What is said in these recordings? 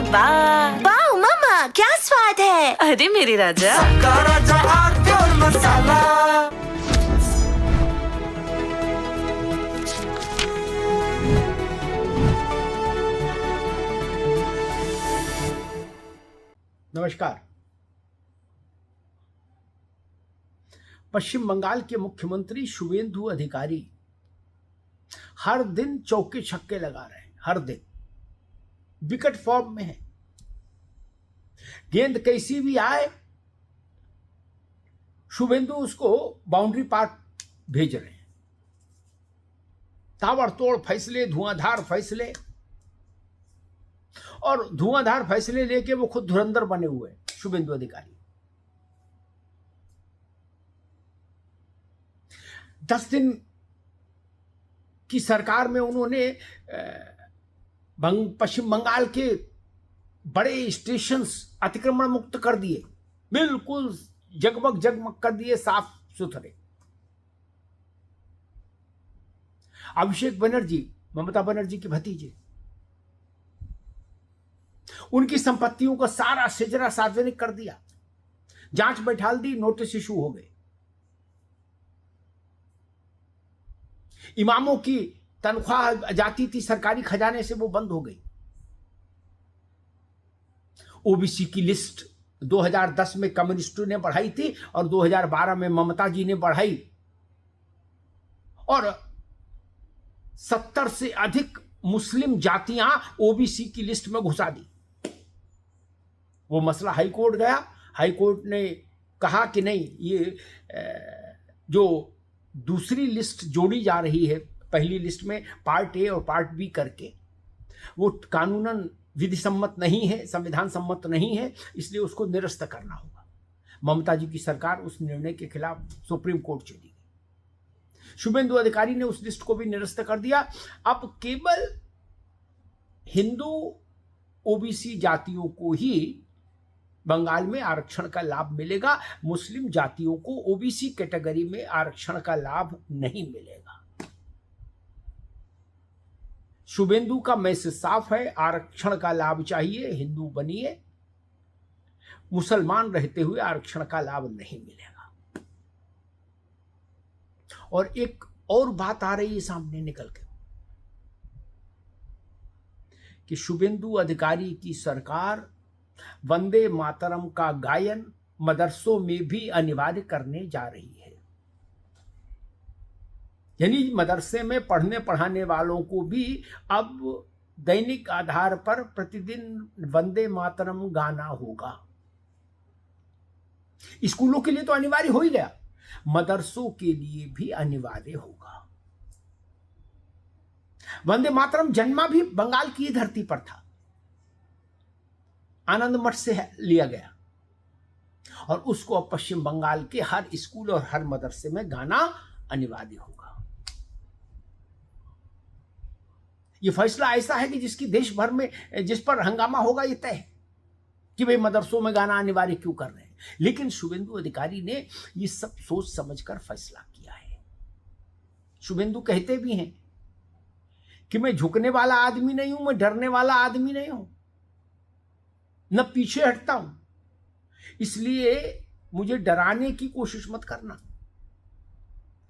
वाह वाह मम्मा, क्या स्वाद है। अरे मेरे राजा, सबका राजा आरती और मसाला। नमस्कार। पश्चिम बंगाल के मुख्यमंत्री शुवेंदु अधिकारी हर दिन चौके छक्के लगा रहे हैं। हर दिन विकेट फॉर्म में है। गेंद कैसी भी आए, शुवेंदु उसको बाउंड्री पार भेज रहे हैं। ताबड़तोड़ फैसले, धुआंधार फैसले, और धुआंधार फैसले लेके वो खुद धुरंधर बने हुए हैं शुवेंदु अधिकारी। 10 दिन की सरकार में उन्होंने पश्चिम बंगाल के बड़े स्टेशंस अतिक्रमण मुक्त कर दिए, बिल्कुल जगमग जगमग कर दिए, साफ सुथरे। अभिषेक बनर्जी, ममता बनर्जी की भतीजे, उनकी संपत्तियों का सारा सिजरा सार्वजनिक कर दिया, जांच बैठाल दी, नोटिस इशू हो गए। इमामों की तनख्वाह जाती थी सरकारी खजाने से, वो बंद हो गई। ओबीसी की लिस्ट 2010 में कम्युनिस्टों ने बढ़ाई थी और 2012 में ममता जी ने बढ़ाई, और 70 से अधिक मुस्लिम जातियां ओबीसी की लिस्ट में घुसा दी। वो मसला हाई कोर्ट गया। हाई कोर्ट ने कहा कि नहीं, ये जो दूसरी लिस्ट जोड़ी जा रही है पहली लिस्ट में पार्ट ए और पार्ट बी करके, वो कानूनन विधि सम्मत नहीं है, संविधान सम्मत नहीं है, इसलिए उसको निरस्त करना होगा। ममता जी की सरकार उस निर्णय के खिलाफ सुप्रीम कोर्ट चली गई। शुवेंदु अधिकारी ने उस लिस्ट को भी निरस्त कर दिया। अब केवल हिंदू ओबीसी जातियों को ही बंगाल में आरक्षण का लाभ मिलेगा, मुस्लिम जातियों को ओबीसी कैटेगरी में आरक्षण का लाभ नहीं मिलेगा। शुवेंदु का मैसेज साफ है, आरक्षण का लाभ चाहिए, हिंदू बनिए, मुसलमान रहते हुए आरक्षण का लाभ नहीं मिलेगा। और एक और बात आ रही है सामने निकल के कि शुवेंदु अधिकारी की सरकार वंदे मातरम का गायन मदरसों में भी अनिवार्य करने जा रही है। यानी मदरसे में पढ़ने पढ़ाने वालों को भी अब दैनिक आधार पर प्रतिदिन वंदे मातरम गाना होगा। स्कूलों के लिए तो अनिवार्य हो ही गया, मदरसों के लिए भी अनिवार्य होगा। वंदे मातरम जन्मा भी बंगाल की धरती पर था, आनंद मठ से लिया गया, और उसको अब पश्चिम बंगाल के हर स्कूल और हर मदरसे में गाना अनिवार्य होगा। यह फैसला ऐसा है कि जिसकी देश भर में जिस पर हंगामा होगा ये तय है कि भाई मदरसों में गाना अनिवार्य क्यों कर रहे हैं। लेकिन शुवेंदु अधिकारी ने ये सब सोच समझकर फैसला किया है। शुवेंदु कहते भी हैं कि मैं झुकने वाला आदमी नहीं हूं, मैं डरने वाला आदमी नहीं हूं, न पीछे हटता हूं, इसलिए मुझे डराने की कोशिश मत करना,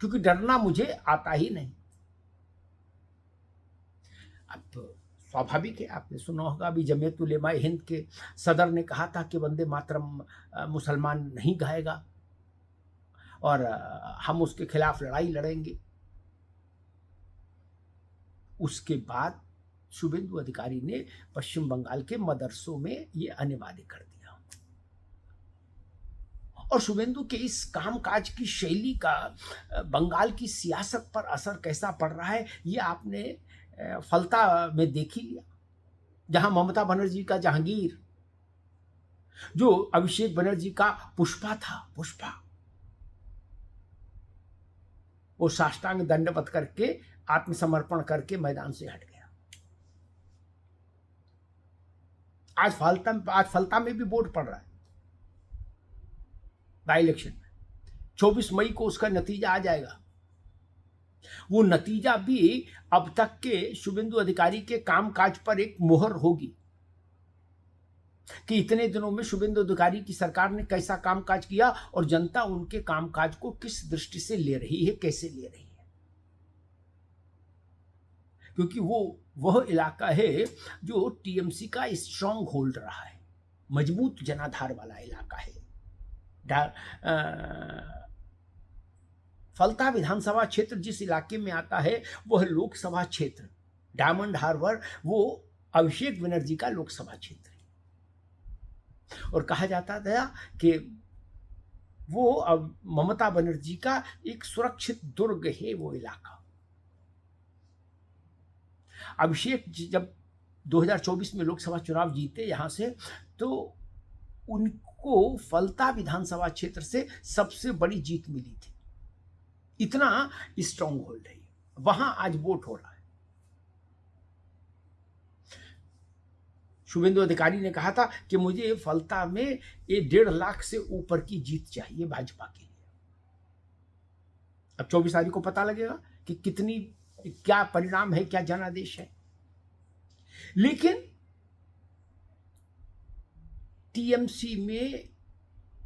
क्योंकि डरना मुझे आता ही नहीं। अब स्वाभाविक है, आपने सुना होगा अभी जमीयत उलेमा हिंद के सदर ने कहा था कि वंदे मातरम मुसलमान नहीं गाएगा और हम उसके खिलाफ लड़ाई लड़ेंगे। उसके बाद शुवेंदु अधिकारी ने पश्चिम बंगाल के मदरसों में ये अनिवार्य कर दिया, और शुवेंदु के इस कामकाज की शैली का बंगाल की सियासत पर असर कैसा पड़ रहा है ये आपने फलता में देख ही लिया, जहां ममता बनर्जी का जहांगीर, जो अभिषेक बनर्जी का पुष्पा था, पुष्पा, वो साष्टांग दंडवत करके आत्मसमर्पण करके मैदान से हट गया। आज फलता में भी वोट पड़ रहा है बाई इलेक्शन में। 24 मई को उसका नतीजा आ जाएगा। वो नतीजा भी अब तक के शुवेंदु अधिकारी के कामकाज पर एक मोहर होगी। कि इतने दिनों में शुभेंदु अधिकारी की सरकार ने कैसा कामकाज किया और जनता उनके कामकाज को किस दृष्टि से ले रही है, कैसे ले रही है। क्योंकि वो वह इलाका है जो टीएमसी का स्ट्रांग होल्ड रहा है, मजबूत जनाधार वाला इलाका है। फलता विधानसभा क्षेत्र जिस इलाके में आता है वह लोकसभा क्षेत्र, डायमंड हार्बर वो अभिषेक बनर्जी का लोकसभा क्षेत्र है। और कहा जाता था कि वो अब ममता बनर्जी का एक सुरक्षित दुर्ग है वो इलाका। अभिषेक जब 2024 में लोकसभा चुनाव जीते यहां से, तो उनको फलता विधानसभा क्षेत्र से सबसे बड़ी जीत मिली थी। इतना स्ट्रांग होल्ड है, वहां आज वोट हो रहा है। शुभेंदु अधिकारी ने कहा था कि मुझे फलता में ये 1.5 लाख से ऊपर की जीत चाहिए भाजपा के लिए। अब 24 तारीख को पता लगेगा कि कितनी, क्या परिणाम है, क्या जनादेश है। लेकिन टीएमसी में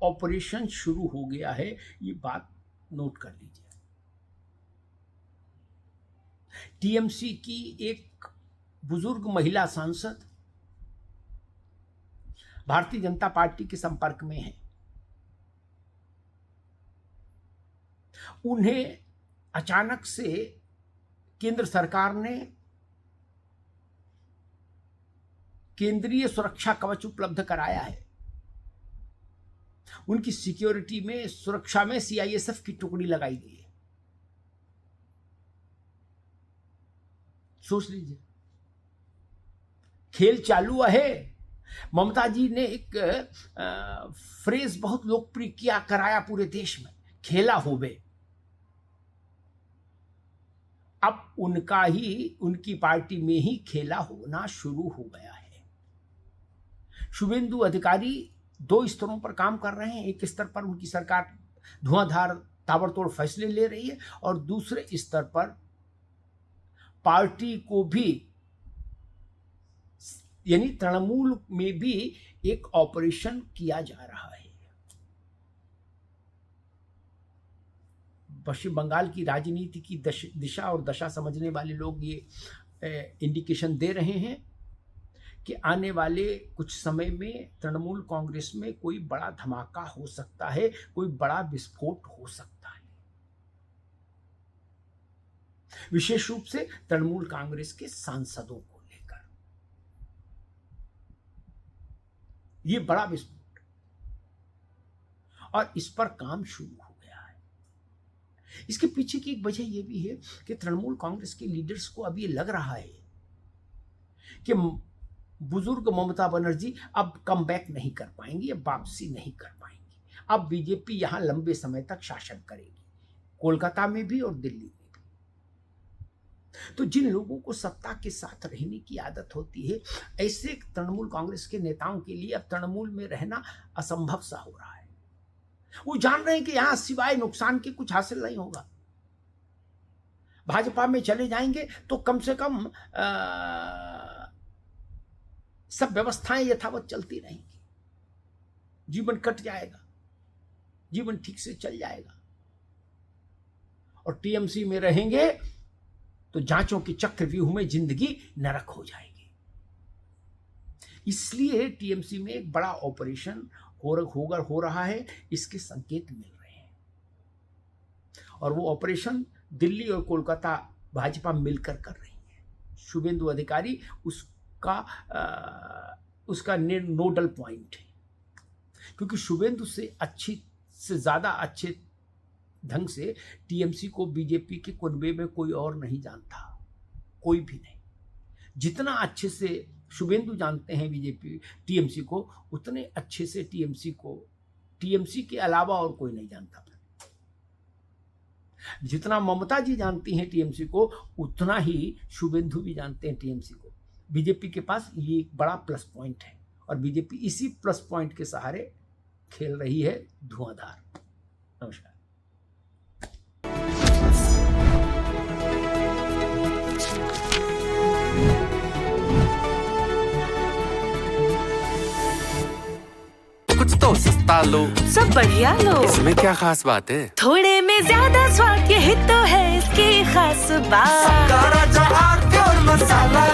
ऑपरेशन शुरू हो गया है, ये बात नोट कर लीजिए। टीएमसी की एक बुजुर्ग महिला सांसद भारतीय जनता पार्टी के संपर्क में है। उन्हें अचानक से केंद्र सरकार ने केंद्रीय सुरक्षा कवच उपलब्ध कराया है। उनकी सिक्योरिटी में, सुरक्षा में सीआईएसएफ की टुकड़ी लगाई गई है। सोच लीजिए, खेल चालू है। ममता जी ने एक फ्रेज बहुत लोकप्रिय किया, कराया पूरे देश में, खेला होवे। अब उनका ही, उनकी पार्टी में ही खेला होना शुरू हो गया है। शुभेंदु अधिकारी 2 स्तरों पर काम कर रहे हैं। एक स्तर पर उनकी सरकार धुआंधार ताबड़तोड़ फैसले ले रही है, और दूसरे स्तर पर पार्टी को भी, यानी तृणमूल में भी एक ऑपरेशन किया जा रहा है। पश्चिम बंगाल की राजनीति की दिशा और दशा समझने वाले लोग ये इंडिकेशन दे रहे हैं कि आने वाले कुछ समय में तृणमूल कांग्रेस में कोई बड़ा धमाका हो सकता है, कोई बड़ा विस्फोट हो सकता है। विशेष रूप से तृणमूल कांग्रेस के सांसदों को लेकर ये बड़ा विस्फोट, और इस पर काम शुरू हो गया है। इसके पीछे की एक वजह यह भी है कि तृणमूल कांग्रेस के लीडर्स को अब ये लग रहा है कि बुजुर्ग ममता बनर्जी अब कम बैक नहीं कर पाएंगी, अब वापसी नहीं कर पाएंगी। अब बीजेपी यहां लंबे समय तक शासन करेगी, कोलकाता में भी और दिल्ली में भी। तो जिन लोगों को सत्ता के साथ रहने की आदत होती है, ऐसे तृणमूल कांग्रेस के नेताओं के लिए अब तृणमूल में रहना असंभव सा हो रहा है। वो जान रहे हैं कि यहां सिवाय नुकसान के कुछ हासिल नहीं होगा। भाजपा में चले जाएंगे तो कम से कम सब व्यवस्थाएं यथावत चलती रहेंगी, जीवन कट जाएगा, जीवन ठीक से चल जाएगा। और टीएमसी में रहेंगे तो जांचों के चक्रव्यूह में जिंदगी नरक हो जाएगी। इसलिए टीएमसी में एक बड़ा ऑपरेशन हो रहा है, इसके संकेत मिल रहे हैं। और वो ऑपरेशन दिल्ली और कोलकाता भाजपा मिलकर कर रही है। शुभेंदु अधिकारी उसका नोडल पॉइंट है, क्योंकि शुभेंदु से ज्यादा अच्छे ढंग से टीएमसी को बीजेपी के कुनबे में कोई और नहीं जानता, कोई भी नहीं। जितना अच्छे से शुभेंदु जानते हैं बीजेपी टीएमसी को, उतने अच्छे से टीएमसी के अलावा और कोई नहीं जानता। जितना ममता जी जानती हैं टीएमसी को, उतना ही शुभेंदु भी जानते हैं टीएमसी को। बीजेपी के पास ये एक बड़ा प्लस पॉइंट है, और बीजेपी इसी प्लस पॉइंट के सहारे खेल रही है धुआंधार। नमस्कार। लो सस्ता लो, सब बढ़िया लो। इसमें क्या खास बात है? थोड़े में ज्यादा स्वाद, यही तो है इसकी खास बात। सबका राजा आरती और मसाला।